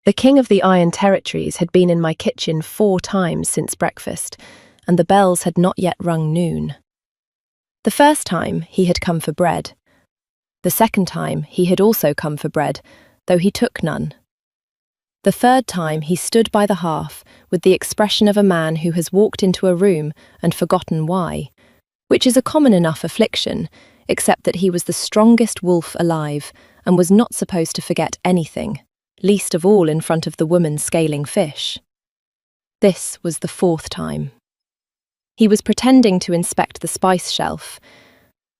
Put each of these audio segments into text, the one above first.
The King of the Iron Territories had been in my kitchen 4 times since breakfast, and the bells had not yet rung noon. The first time he had come for bread. The second time he had also come for bread, though he took none. The third time he stood by the hearth with the expression of a man who has walked into a room and forgotten why, which is a common enough affliction, except that he was the strongest wolf alive and was not supposed to forget anything, least of all in front of the woman scaling fish. This was the 4th time. He was pretending to inspect the spice shelf.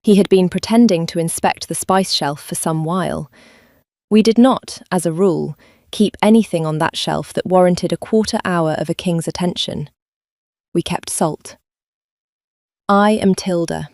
He had been pretending to inspect the spice shelf for some while. We did not, as a rule, keep anything on that shelf that warranted a quarter hour of a king's attention. We kept salt. I am Tilda.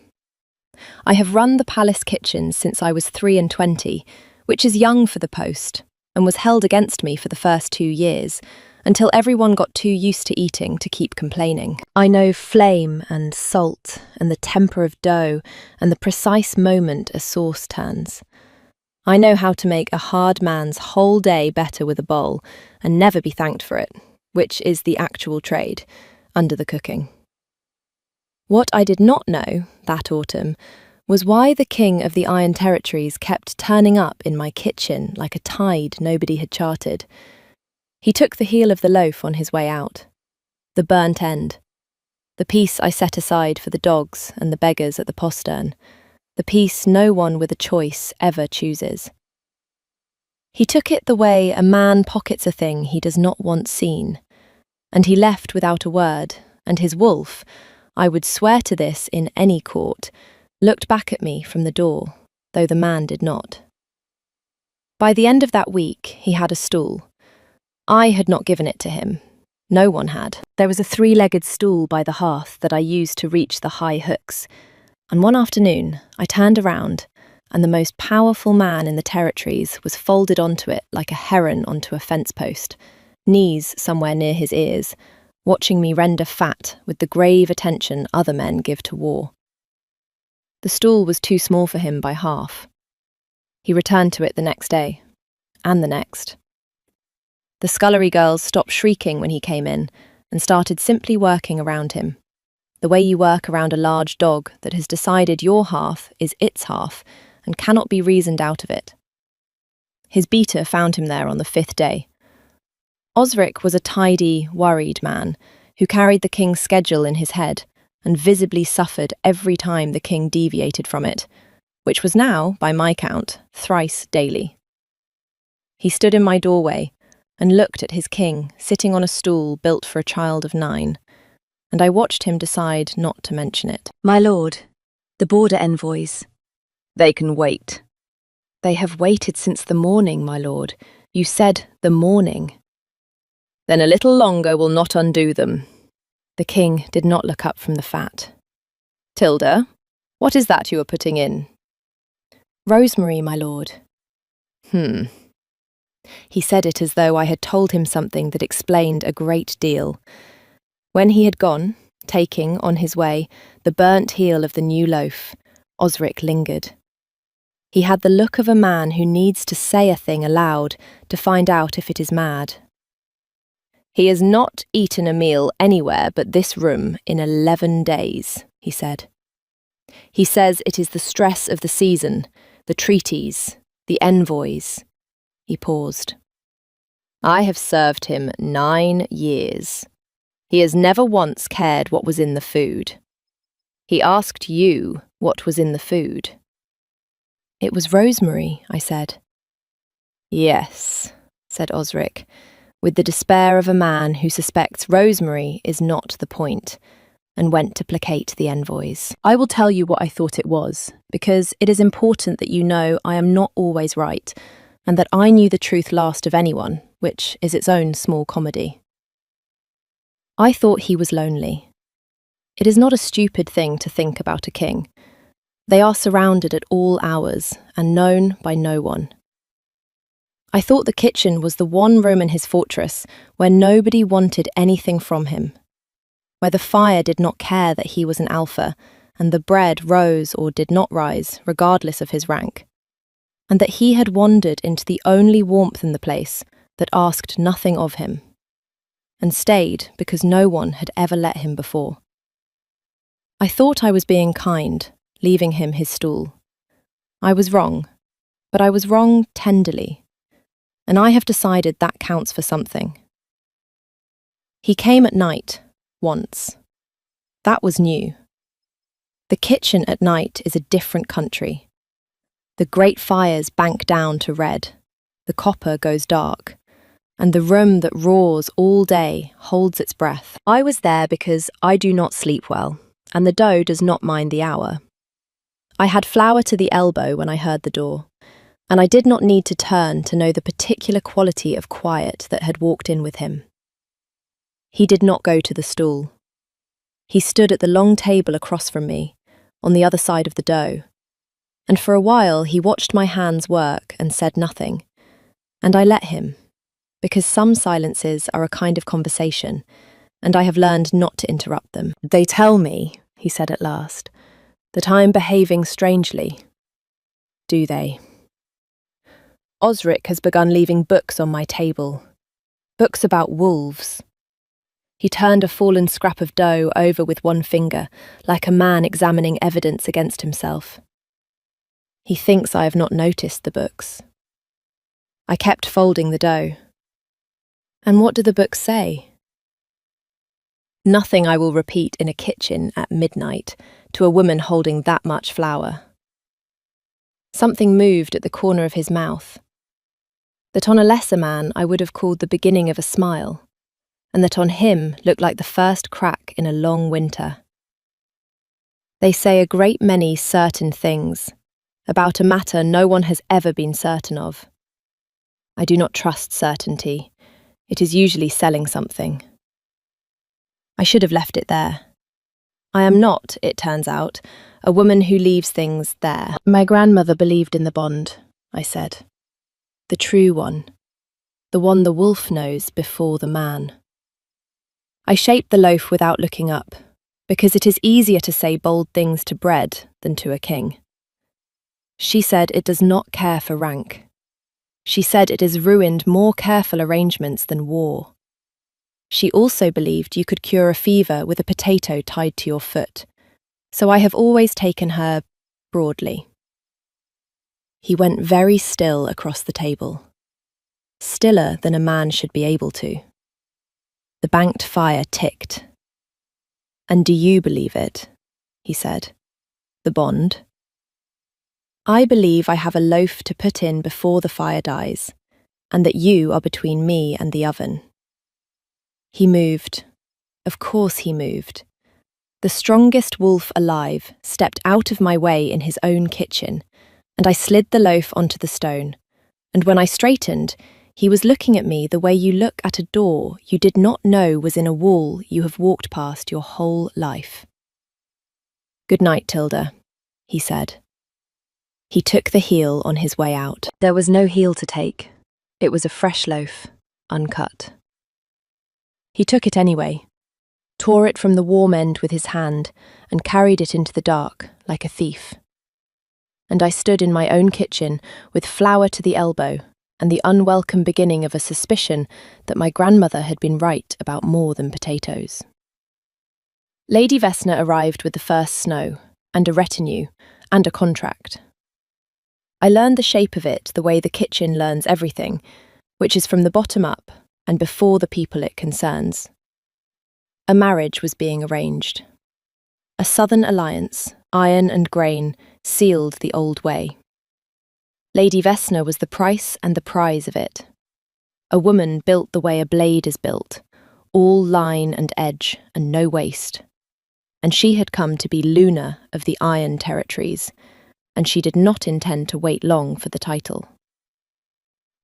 I have run the palace kitchen since I was 23, which is young for the post, and was held against me for the first 2 years, until everyone got too used to eating to keep complaining. I know flame and salt and the temper of dough and the precise moment a sauce turns. I know how to make a hard man's whole day better with a bowl and never be thanked for it, which is the actual trade, under the cooking. What I did not know, that autumn, was why the King of the Iron Territories kept turning up in my kitchen like a tide nobody had charted. He took the heel of the loaf on his way out, the burnt end, the piece I set aside for the dogs and the beggars at the postern, the piece no one with a choice ever chooses. He took it the way a man pockets a thing he does not want seen, and he left without a word, and his wolf, I would swear to this in any court, looked back at me from the door, though the man did not. By the end of that week, he had a stool. I had not given it to him. No one had. There was a 3-legged stool by the hearth that I used to reach the high hooks, and one afternoon I turned around, and the most powerful man in the territories was folded onto it like a heron onto a fence post, knees somewhere near his ears, watching me render fat with the grave attention other men give to war. The stool was too small for him by half. He returned to it the next day, and the next. The scullery girls stopped shrieking when he came in and started simply working around him, the way you work around a large dog that has decided your half is its half and cannot be reasoned out of it. His beater found him there on the 5th day. Osric was a tidy, worried man who carried the king's schedule in his head and visibly suffered every time the king deviated from it, which was now, by my count, thrice daily. He stood in my doorway and looked at his king sitting on a stool built for a child of 9, and I watched him decide not to mention it. My lord, the border envoys. They can wait. They have waited since the morning, my lord. You said the morning. Then a little longer will not undo them. The king did not look up from the fat. Tilda, what is that you are putting in? Rosemary, my lord. He said it as though I had told him something that explained a great deal. When he had gone, taking, on his way, the burnt heel of the new loaf, Osric lingered. He had the look of a man who needs to say a thing aloud to find out if it is mad. He has not eaten a meal anywhere but this room in 11 days, he said. He says it is the stress of the season, the treaties, the envoys. He paused. I have served him 9 years. He has never once cared what was in the food. He asked you what was in the food. It was rosemary, I said. Yes, said Osric, with the despair of a man who suspects rosemary is not the point, and went to placate the envoys. I will tell you what I thought it was, because it is important that you know I am not always right, and that I knew the truth last of anyone, which is its own small comedy. I thought he was lonely. It is not a stupid thing to think about a king. They are surrounded at all hours and known by no one. I thought the kitchen was the one room in his fortress where nobody wanted anything from him, where the fire did not care that he was an alpha, and the bread rose or did not rise, regardless of his rank, and that he had wandered into the only warmth in the place, that asked nothing of him, and stayed because no one had ever let him before. I thought I was being kind, leaving him his stool. I was wrong, but I was wrong tenderly, and I have decided that counts for something. He came at night, once. That was new. The kitchen at night is a different country. The great fires bank down to red, the copper goes dark, and the room that roars all day holds its breath. I was there because I do not sleep well, and the dough does not mind the hour. I had flour to the elbow when I heard the door, and I did not need to turn to know the particular quality of quiet that had walked in with him. He did not go to the stool. He stood at the long table across from me, on the other side of the dough, and for a while he watched my hands work and said nothing, and I let him, because some silences are a kind of conversation, and I have learned not to interrupt them. "They tell me," he said at last, "that I am behaving strangely." "Do they?" "Osric has begun leaving books on my table. Books about wolves." He turned a fallen scrap of dough over with one finger, like a man examining evidence against himself. He thinks I have not noticed the books. I kept folding the dough. And what do the books say? Nothing I will repeat in a kitchen at midnight to a woman holding that much flour. Something moved at the corner of his mouth, that on a lesser man I would have called the beginning of a smile, and that on him looked like the first crack in a long winter. They say a great many certain things about a matter no one has ever been certain of. I do not trust certainty. It is usually selling something. I should have left it there. I am not, it turns out, a woman who leaves things there. My grandmother believed in the bond, I said. The true one. The one the wolf knows before the man. I shaped the loaf without looking up, because it is easier to say bold things to bread than to a king. She said it does not care for rank. She said it has ruined more careful arrangements than war. She also believed you could cure a fever with a potato tied to your foot, so I have always taken her broadly. He went very still across the table, stiller than a man should be able to. The banked fire ticked. "And do you believe it?" he said. "The bond?" "I believe I have a loaf to put in before the fire dies, and that you are between me and the oven." He moved. Of course he moved. The strongest wolf alive stepped out of my way in his own kitchen, and I slid the loaf onto the stone, and when I straightened, he was looking at me the way you look at a door you did not know was in a wall you have walked past your whole life. "Good night, Tilda," he said. He took the heel on his way out. There was no heel to take. It was a fresh loaf, uncut. He took it anyway, tore it from the warm end with his hand, and carried it into the dark, like a thief. And I stood in my own kitchen, with flour to the elbow, and the unwelcome beginning of a suspicion that my grandmother had been right about more than potatoes. Lady Vesna arrived with the first snow, and a retinue, and a contract. I learned the shape of it the way the kitchen learns everything, which is from the bottom up, and before the people it concerns. A marriage was being arranged. A southern alliance, iron and grain, sealed the old way. Lady Vesna was the price and the prize of it. A woman built the way a blade is built, all line and edge and no waste. And she had come to be Luna of the Iron Territories, and she did not intend to wait long for the title.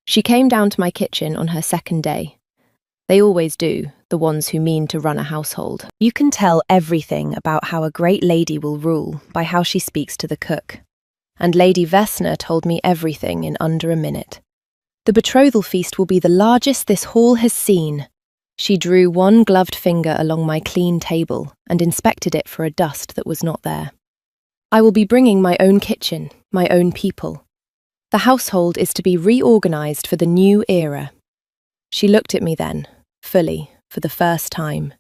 She came down to my kitchen on her second day. They always do, the ones who mean to run a household. You can tell everything about how a great lady will rule by how she speaks to the cook. And Lady Vesna told me everything in under a minute. The betrothal feast will be the largest this hall has seen. She drew one gloved finger along my clean table and inspected it for a dust that was not there. I will be bringing my own kitchen, my own people. The household is to be reorganized for the new era. She looked at me then, fully, for the first time,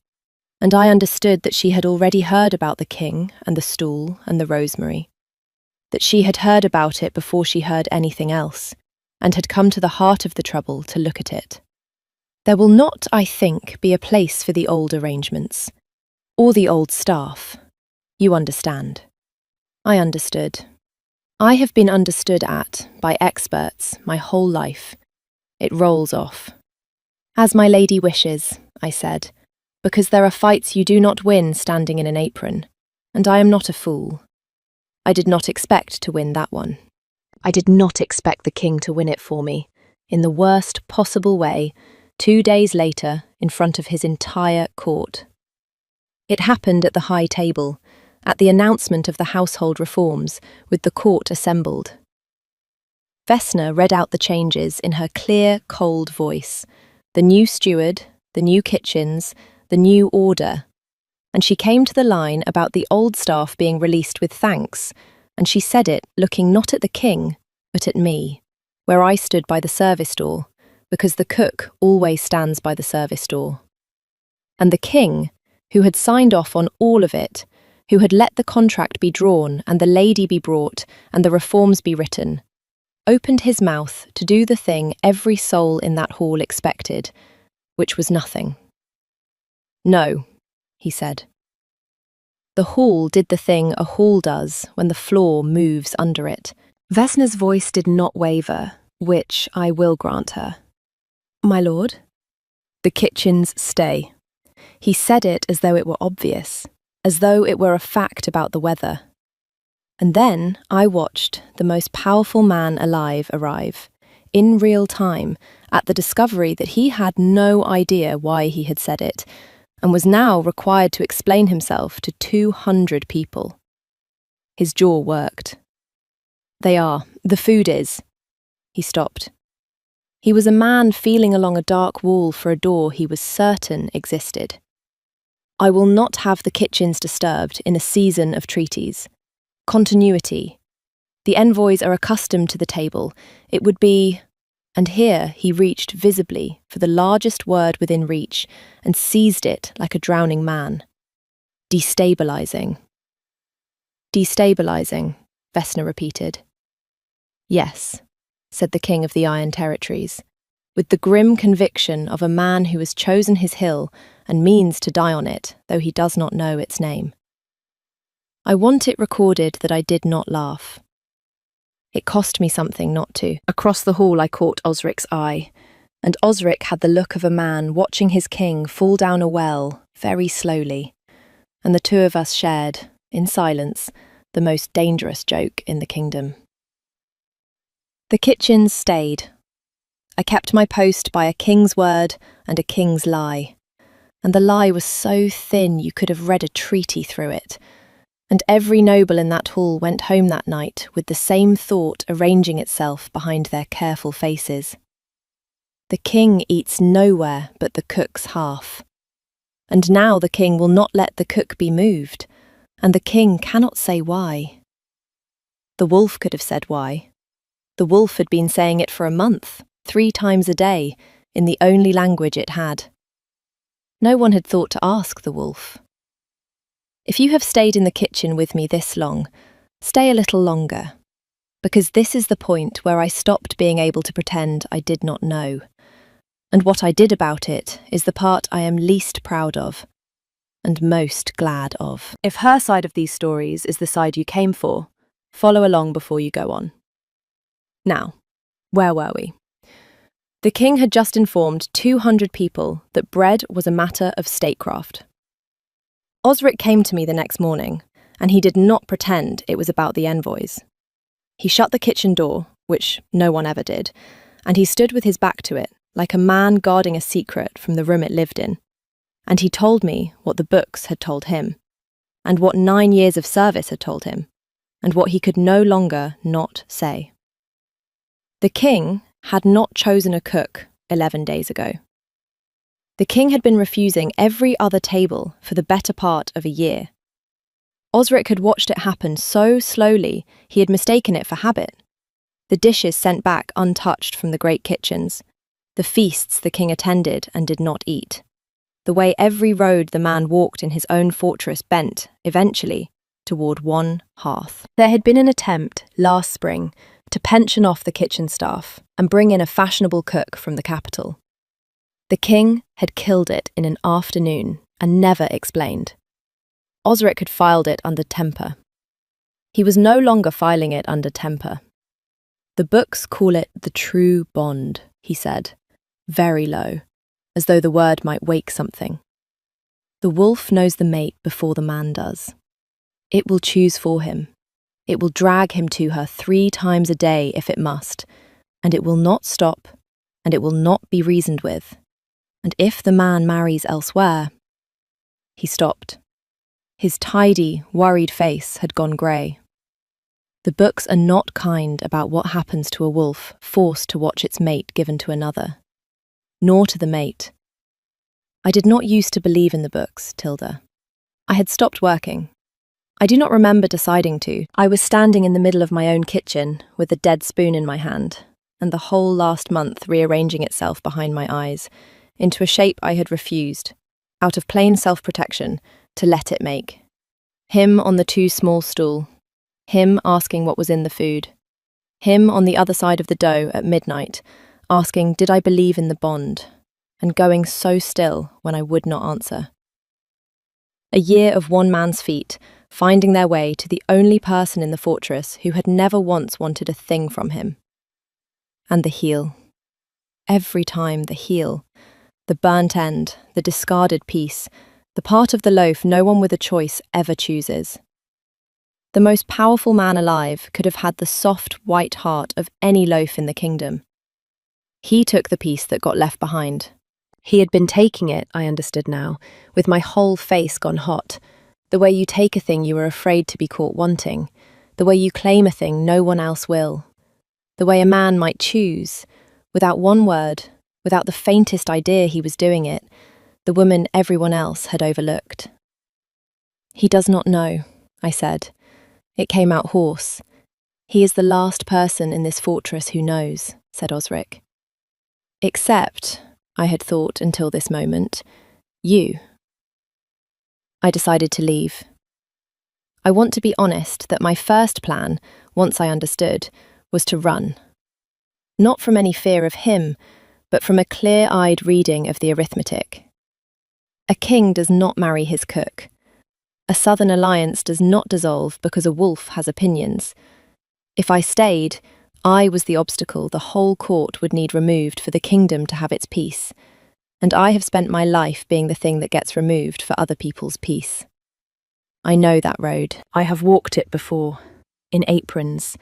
and I understood that she had already heard about the king and the stool and the rosemary, that she had heard about it before she heard anything else, and had come to the heart of the trouble to look at it. There will not, I think, be a place for the old arrangements, or the old staff. You understand. I understood. I have been understood at by experts my whole life. It rolls off. As my lady wishes, I said, because there are fights you do not win standing in an apron, and I am not a fool. I did not expect to win that one. I did not expect the king to win it for me, in the worst possible way, 2 days later, in front of his entire court. It happened at the high table, at the announcement of the household reforms, with the court assembled. Vesna read out the changes in her clear, cold voice, the new steward, the new kitchens, the new order, and she came to the line about the old staff being released with thanks, and she said it looking not at the king, but at me, where I stood by the service door, because the cook always stands by the service door. And the king, who had signed off on all of it, who had let the contract be drawn and the lady be brought and the reforms be written, opened his mouth to do the thing every soul in that hall expected, which was nothing. No, he said. The hall did the thing a hall does when the floor moves under it. Vesna's voice did not waver, which I will grant her. My lord? The kitchens stay. He said it as though it were obvious, as though it were a fact about the weather. And then I watched the most powerful man alive arrive, in real time, at the discovery that he had no idea why he had said it, and was now required to explain himself to 200 people. His jaw worked. The food is. He stopped. He was a man feeling along a dark wall for a door he was certain existed. I will not have the kitchens disturbed in a season of treaties. Continuity. The envoys are accustomed to the table. It would be... And here he reached visibly for the largest word within reach and seized it like a drowning man. Destabilizing. Destabilizing, Vesna repeated. Yes, said the king of the Iron Territories, with the grim conviction of a man who has chosen his hill and means to die on it, though he does not know its name. I want it recorded that I did not laugh. It cost me something not to. Across the hall I caught Osric's eye, and Osric had the look of a man watching his king fall down a well very slowly, and the two of us shared, in silence, the most dangerous joke in the kingdom. The kitchens stayed. I kept my post by a king's word and a king's lie, and the lie was so thin you could have read a treaty through it, and every noble in that hall went home that night with the same thought arranging itself behind their careful faces. The king eats nowhere but the cook's half. And now the king will not let the cook be moved, and the king cannot say why. The wolf could have said why. The wolf had been saying it for a month, 3 times a day, in the only language it had. No one had thought to ask the wolf. If you have stayed in the kitchen with me this long, stay a little longer, because this is the point where I stopped being able to pretend I did not know. And what I did about it is the part I am least proud of, and most glad of. If her side of these stories is the side you came for, follow along before you go on. Now, where were we? The king had just informed 200 people that bread was a matter of statecraft. Osric came to me the next morning, and he did not pretend it was about the envoys. He shut the kitchen door, which no one ever did, and he stood with his back to it, like a man guarding a secret from the room it lived in. And he told me what the books had told him, and what 9 years of service had told him, and what he could no longer not say. The king had not chosen a cook 11 days ago. The king had been refusing every other table for the better part of a year. Osric had watched it happen so slowly he had mistaken it for habit. The dishes sent back untouched from the great kitchens, the feasts the king attended and did not eat, the way every road the man walked in his own fortress bent, eventually, toward one hearth. There had been an attempt, last spring, to pension off the kitchen staff and bring in a fashionable cook from the capital. The king had killed it in an afternoon and never explained. Osric had filed it under temper. He was no longer filing it under temper. The books call it the true bond, he said, very low, as though the word might wake something. The wolf knows the mate before the man does. It will choose for him. It will drag him to her 3 times a day if it must, and it will not stop, and it will not be reasoned with. And if the man marries elsewhere... He stopped. His tidy, worried face had gone grey. The books are not kind about what happens to a wolf forced to watch its mate given to another. Nor to the mate. I did not used to believe in the books, Tilda. I had stopped working. I do not remember deciding to. I was standing in the middle of my own kitchen with a dead spoon in my hand, and the whole last month rearranging itself behind my eyes into a shape I had refused, out of plain self-protection, to let it make. Him on the too small stool. Him asking what was in the food. Him on the other side of the dough at midnight, asking did I believe in the bond, and going so still when I would not answer. A year of one man's feet, finding their way to the only person in the fortress who had never once wanted a thing from him. And the heel. Every time the heel. The burnt end, the discarded piece, the part of the loaf no one with a choice ever chooses. The most powerful man alive could have had the soft, white heart of any loaf in the kingdom. He took the piece that got left behind. He had been taking it, I understood now, with my whole face gone hot. The way you take a thing you are afraid to be caught wanting. The way you claim a thing no one else will. The way a man might choose, without one word, without the faintest idea he was doing it, the woman everyone else had overlooked. He does not know, I said. It came out hoarse. He is the last person in this fortress who knows, said Osric. Except, I had thought until this moment, you. I decided to leave. I want to be honest that my first plan, once I understood, was to run. Not from any fear of him, but from a clear-eyed reading of the arithmetic. A king does not marry his cook. A southern alliance does not dissolve because a wolf has opinions. If I stayed, I was the obstacle the whole court would need removed for the kingdom to have its peace, and I have spent my life being the thing that gets removed for other people's peace. I know that road. I have walked it before, in aprons,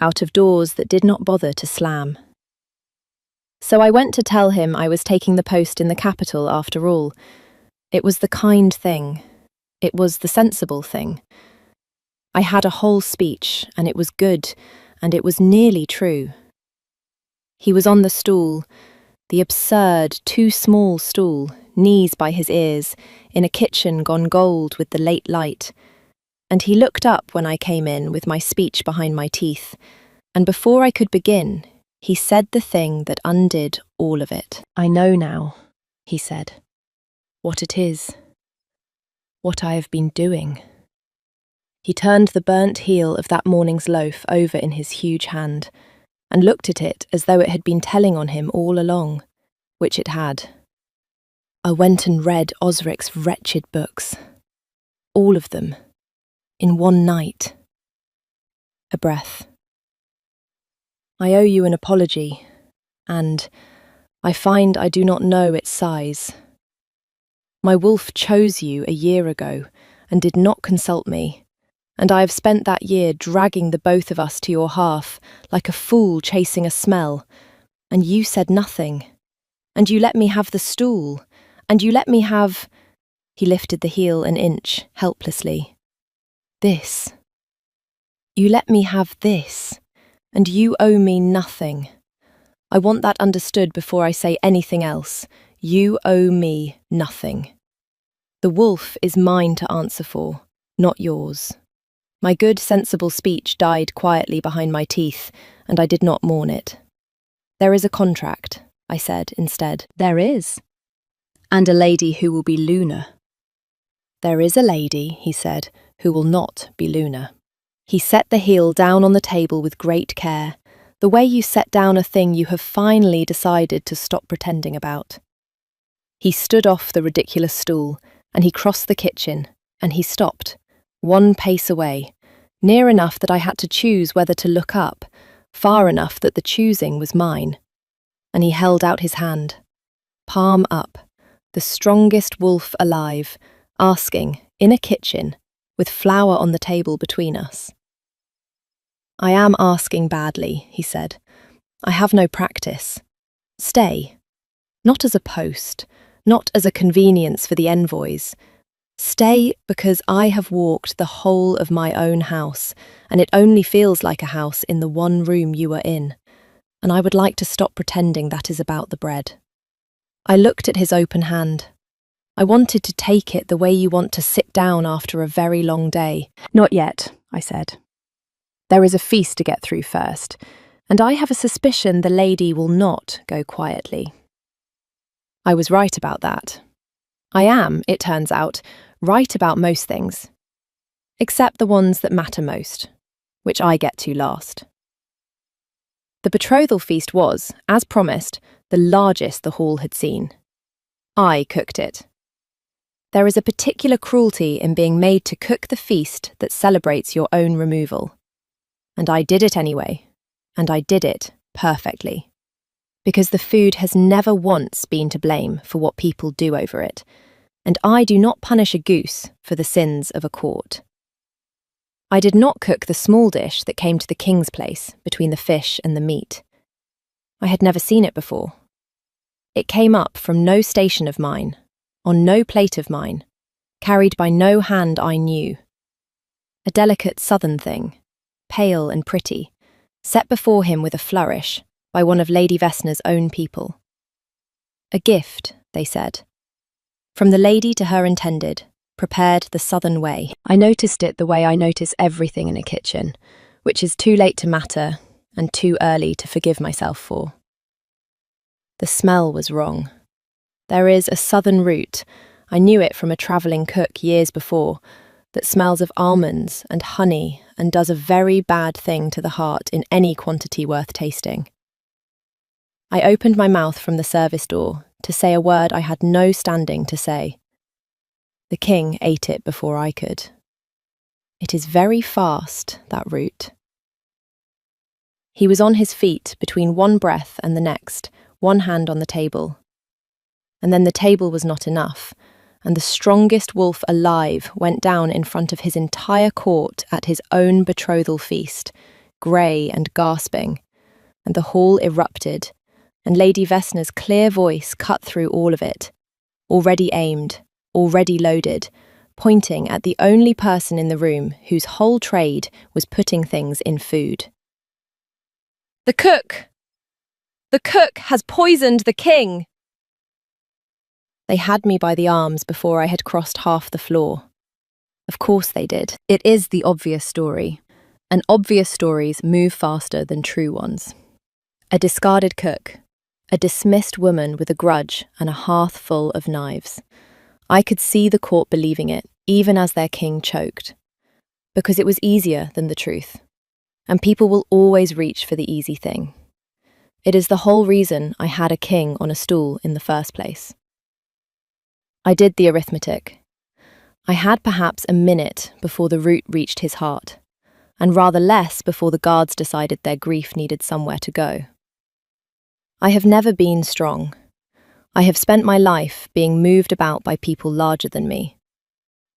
out of doors that did not bother to slam. So I went to tell him I was taking the post in the capital after all. It was the kind thing. It was the sensible thing. I had a whole speech, and it was good, and it was nearly true. He was on the stool, the absurd, too small stool, knees by his ears, in a kitchen gone gold with the late light, and he looked up when I came in with my speech behind my teeth, and before I could begin, he said the thing that undid all of it. I know now, he said, what it is. What I have been doing. He turned the burnt heel of that morning's loaf over in his huge hand, and looked at it as though it had been telling on him all along, which it had. I went and read Osric's wretched books. All of them. In one night. A breath. I owe you an apology, and I find I do not know its size. My wolf chose you a year ago and did not consult me, and I have spent that year dragging the both of us to your hearth like a fool chasing a smell, and you said nothing, and you let me have the stool, and you let me have... He lifted the heel an inch, helplessly. This. You let me have this, and you owe me nothing. I want that understood before I say anything else. You owe me nothing. The wolf is mine to answer for, not yours. My good, sensible speech died quietly behind my teeth, and I did not mourn it. There is a contract, I said instead. There is. And a lady who will be Luna. There is a lady, he said, who will not be Luna. He set the heel down on the table with great care, the way you set down a thing you have finally decided to stop pretending about. He stood off the ridiculous stool, and he crossed the kitchen, and he stopped, one pace away, near enough that I had to choose whether to look up, far enough that the choosing was mine. And he held out his hand, palm up, the strongest wolf alive, asking, in a kitchen, with flour on the table between us. I am asking badly, he said. I have no practice. Stay. Not as a post, not as a convenience for the envoys. Stay because I have walked the whole of my own house, and it only feels like a house in the one room you are in, and I would like to stop pretending that is about the bread. I looked at his open hand. I wanted to take it the way you want to sit down after a very long day. Not yet, I said. There is a feast to get through first, and I have a suspicion the lady will not go quietly. I was right about that. I am, it turns out, right about most things, except the ones that matter most, which I get to last. The betrothal feast was, as promised, the largest the hall had seen. I cooked it. There is a particular cruelty in being made to cook the feast that celebrates your own removal. And I did it anyway, and I did it perfectly. Because the food has never once been to blame for what people do over it, and I do not punish a goose for the sins of a court. I did not cook the small dish that came to the king's place between the fish and the meat. I had never seen it before. It came up from no station of mine, on no plate of mine, carried by no hand I knew. A delicate southern thing, pale and pretty, set before him with a flourish by one of Lady Vesna's own people. A gift, they said. From the lady to her intended, prepared the southern way. I noticed it the way I notice everything in a kitchen, which is too late to matter and too early to forgive myself for. The smell was wrong. There is a southern root, I knew it from a travelling cook years before, that smells of almonds and honey and does a very bad thing to the heart in any quantity worth tasting. I opened my mouth from the service door to say a word I had no standing to say. The king ate it before I could. It is very fast, that root. He was on his feet between one breath and the next, one hand on the table. And then the table was not enough, and the strongest wolf alive went down in front of his entire court at his own betrothal feast, grey and gasping, and the hall erupted, and Lady Vesna's clear voice cut through all of it, already aimed, already loaded, pointing at the only person in the room whose whole trade was putting things in food. The cook! The cook has poisoned the king! They had me by the arms before I had crossed half the floor. Of course they did. It is the obvious story, and obvious stories move faster than true ones. A discarded cook, a dismissed woman with a grudge and a hearth full of knives. I could see the court believing it, even as their king choked. Because it was easier than the truth. And people will always reach for the easy thing. It is the whole reason I had a king on a stool in the first place. I did the arithmetic. I had perhaps a minute before the root reached his heart, and rather less before the guards decided their grief needed somewhere to go. I have never been strong. I have spent my life being moved about by people larger than me.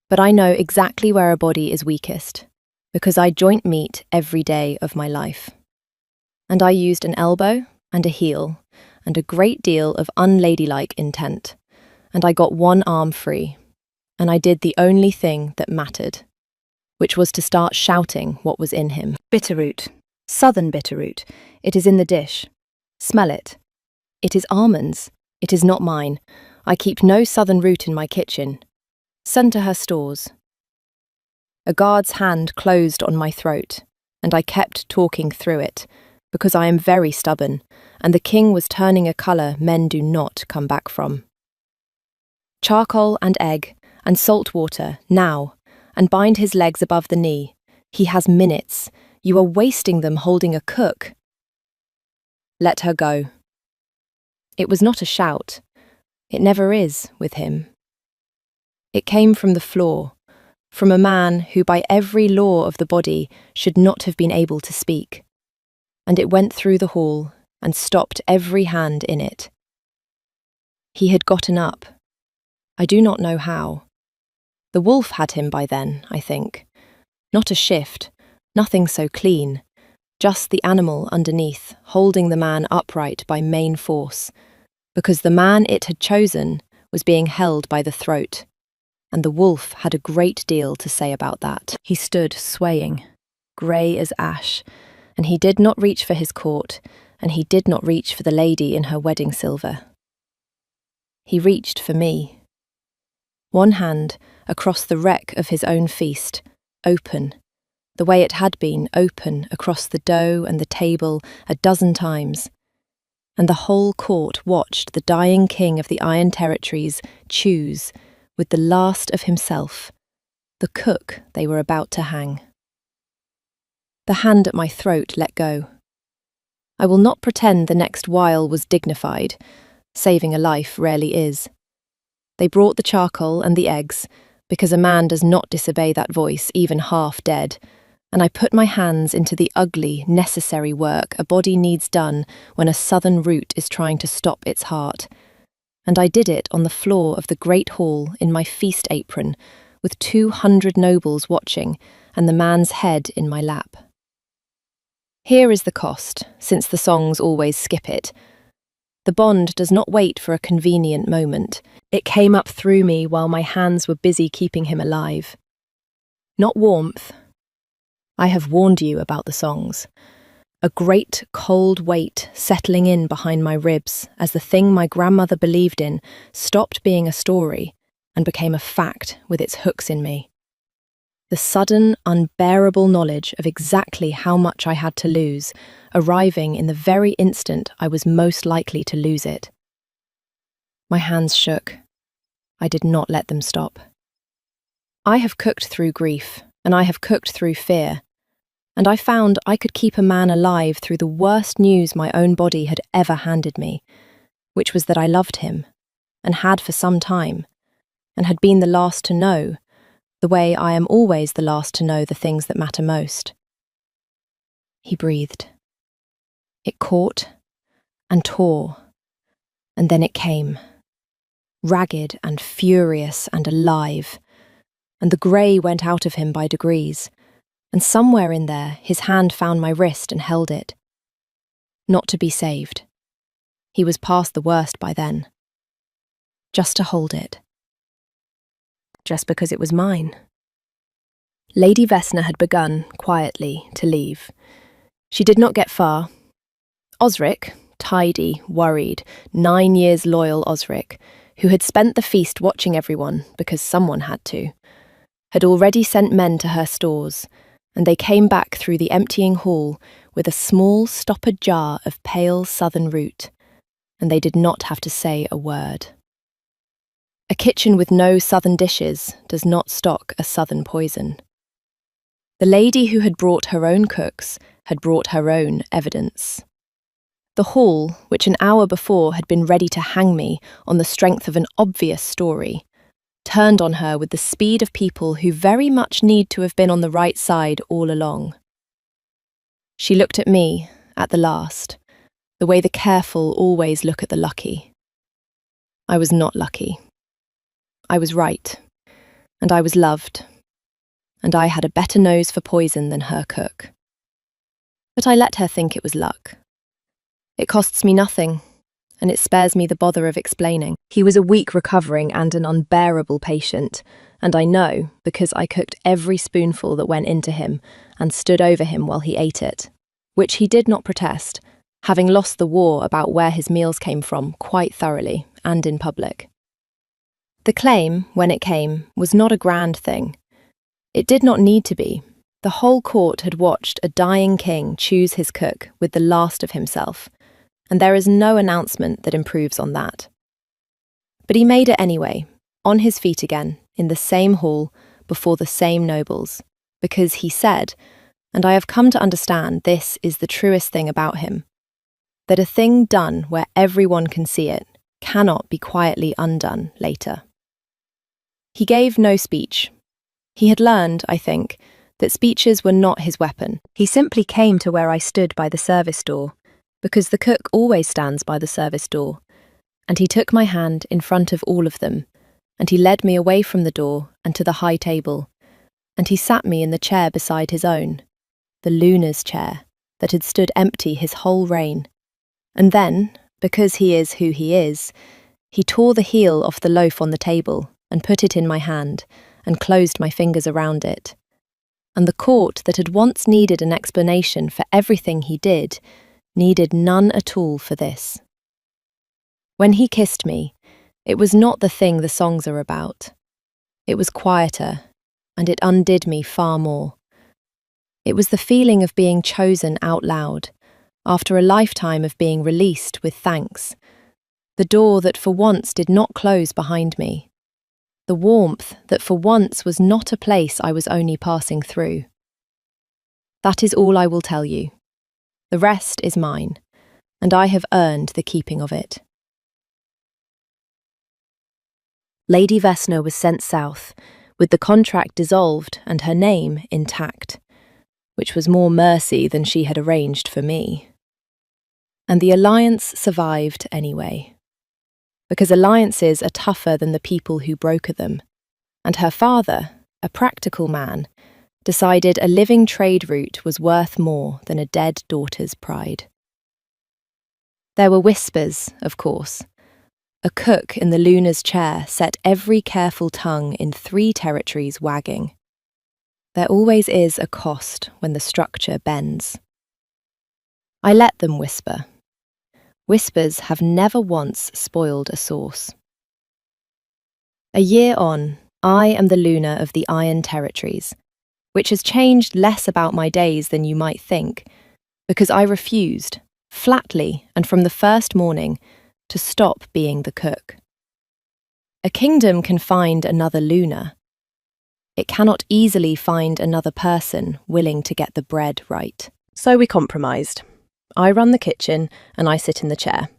But I know exactly where a body is weakest, because I joint meat every day of my life. And I used an elbow and a heel and a great deal of unladylike intent. And I got one arm free, and I did the only thing that mattered, which was to start shouting what was in him. Bitterroot. Southern bitterroot. It is in the dish. Smell it. It is almonds. It is not mine. I keep no southern root in my kitchen. Send to her stores. A guard's hand closed on my throat, and I kept talking through it, because I am very stubborn, and the king was turning a colour men do not come back from. Charcoal and egg, and salt water, now, and bind his legs above the knee. He has minutes. You are wasting them holding a cook. Let her go. It was not a shout. It never is with him. It came from the floor, from a man who by every law of the body should not have been able to speak. And it went through the hall and stopped every hand in it. He had gotten up. I do not know how. The wolf had him by then, I think. Not a shift, nothing so clean, just the animal underneath, holding the man upright by main force, because the man it had chosen was being held by the throat, and the wolf had a great deal to say about that. He stood swaying, grey as ash, and he did not reach for his court, and he did not reach for the lady in her wedding silver. He reached for me. One hand across the wreck of his own feast, open, the way it had been open across the dough and the table 12 times, and the whole court watched the dying king of the Iron Territories choose, with the last of himself, the cook they were about to hang. The hand at my throat let go. I will not pretend the next while was dignified. Saving a life rarely is. They brought the charcoal and the eggs, because a man does not disobey that voice, even half dead, and I put my hands into the ugly, necessary work a body needs done when a southern root is trying to stop its heart. And I did it on the floor of the great hall in my feast apron, with 200 nobles watching, and the man's head in my lap. Here is the cost, since the songs always skip it. The bond does not wait for a convenient moment. It came up through me while my hands were busy keeping him alive. Not warmth. I have warned you about the songs. A great, cold weight settling in behind my ribs as the thing my grandmother believed in stopped being a story and became a fact with its hooks in me. The sudden, unbearable knowledge of exactly how much I had to lose, arriving in the very instant I was most likely to lose it. My hands shook. I did not let them stop. I have cooked through grief, and I have cooked through fear, and I found I could keep a man alive through the worst news my own body had ever handed me, which was that I loved him, and had for some time, and had been the last to know, the way I am always the last to know the things that matter most. He breathed. It caught and tore, and then it came, ragged and furious and alive, and the grey went out of him by degrees, and somewhere in there his hand found my wrist and held it. Not to be saved. He was past the worst by then. Just to hold it. Just because it was mine. Lady Vesna had begun, quietly, to leave. She did not get far. Osric, tidy, worried, 9 years loyal Osric, who had spent the feast watching everyone because someone had to, had already sent men to her stores, and they came back through the emptying hall with a small stoppered jar of pale southern root, and they did not have to say a word. A kitchen with no southern dishes does not stock a southern poison. The lady who had brought her own cooks had brought her own evidence. The hall, which an hour before had been ready to hang me on the strength of an obvious story, turned on her with the speed of people who very much need to have been on the right side all along. She looked at me, at the last, the way the careful always look at the lucky. I was not lucky. I was right, and I was loved, and I had a better nose for poison than her cook. But I let her think it was luck. It costs me nothing, and it spares me the bother of explaining. He was a weak recovering and an unbearable patient, and I know because I cooked every spoonful that went into him and stood over him while he ate it, which he did not protest, having lost the war about where his meals came from quite thoroughly and in public. The claim, when it came, was not a grand thing. It did not need to be, The whole court had watched a dying king choose his cook with the last of himself, and there is no announcement that improves on that. But he made it anyway, on his feet again, in the same hall, before the same nobles, because he said, and I have come to understand this is the truest thing about him, that a thing done where everyone can see it cannot be quietly undone later. He gave no speech. He had learned, I think, that speeches were not his weapon. He simply came to where I stood by the service door, because the cook always stands by the service door, and he took my hand in front of all of them, and he led me away from the door and to the high table, and he sat me in the chair beside his own, the Luna's chair, that had stood empty his whole reign. And then, because he is who he is, he tore the heel off the loaf on the table and put it in my hand and closed my fingers around it. And the court that had once needed an explanation for everything he did needed none at all for this. When he kissed me, it was not the thing the songs are about. It was quieter, and it undid me far more. It was the feeling of being chosen out loud, after a lifetime of being released with thanks. The door that for once did not close behind me. The warmth that for once was not a place I was only passing through. That is all I will tell you. The rest is mine, and I have earned the keeping of it. Lady Vesna was sent south, with the contract dissolved and her name intact, which was more mercy than she had arranged for me. And the alliance survived anyway, because alliances are tougher than the people who broker them, and her father, a practical man, decided a living trade route was worth more than a dead daughter's pride. There were whispers, of course. A cook in the Luna's chair set every careful tongue in 3 territories wagging. There always is a cost when the structure bends. I let them whisper. Whispers have never once spoiled a sauce. A year on, I am the Luna of the Iron Territories, which has changed less about my days than you might think, because I refused, flatly and from the first morning, to stop being the cook. A kingdom can find another Luna. It cannot easily find another person willing to get the bread right. So we compromised. I run the kitchen and I sit in the chair.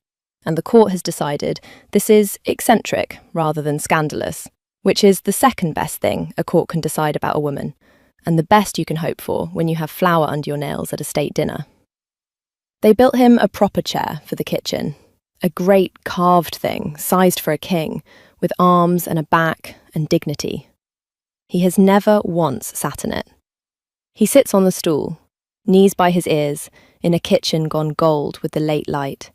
And the court has decided this is eccentric rather than scandalous, which is the second best thing a court can decide about a woman, and the best you can hope for when you have flour under your nails at a state dinner. They built him a proper chair for the kitchen, a great carved thing sized for a king, with arms and a back and dignity. He has never once sat in it. He sits on the stool, knees by his ears, in a kitchen gone gold with the late light,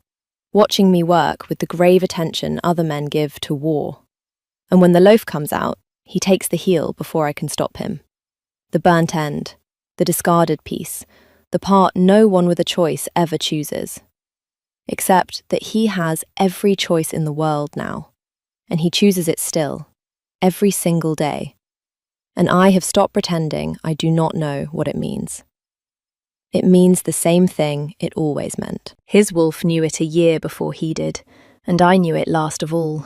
watching me work with the grave attention other men give to war. And when the loaf comes out, he takes the heel before I can stop him. The burnt end, the discarded piece, the part no one with a choice ever chooses. Except that he has every choice in the world now, and he chooses it still, every single day. And I have stopped pretending I do not know what it means. It means the same thing it always meant. His wolf knew it a year before he did, and I knew it last of all.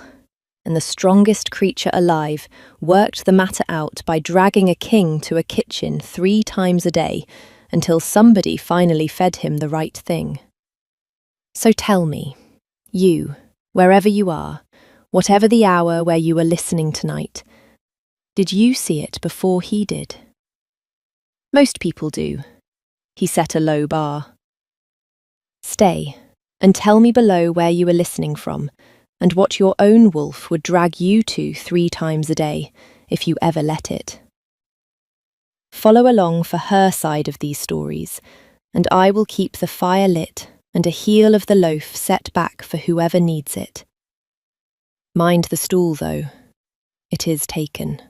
And the strongest creature alive worked the matter out by dragging a king to a kitchen 3 times a day until somebody finally fed him the right thing. So tell me, you, wherever you are, whatever the hour where you are listening tonight, did you see it before he did? Most people do. He set a low bar. Stay, and tell me below where you are listening from, and what your own wolf would drag you to 3 times a day, if you ever let it. Follow along for her side of these stories, and I will keep the fire lit and a heel of the loaf set back for whoever needs it. Mind the stool, though. It is taken.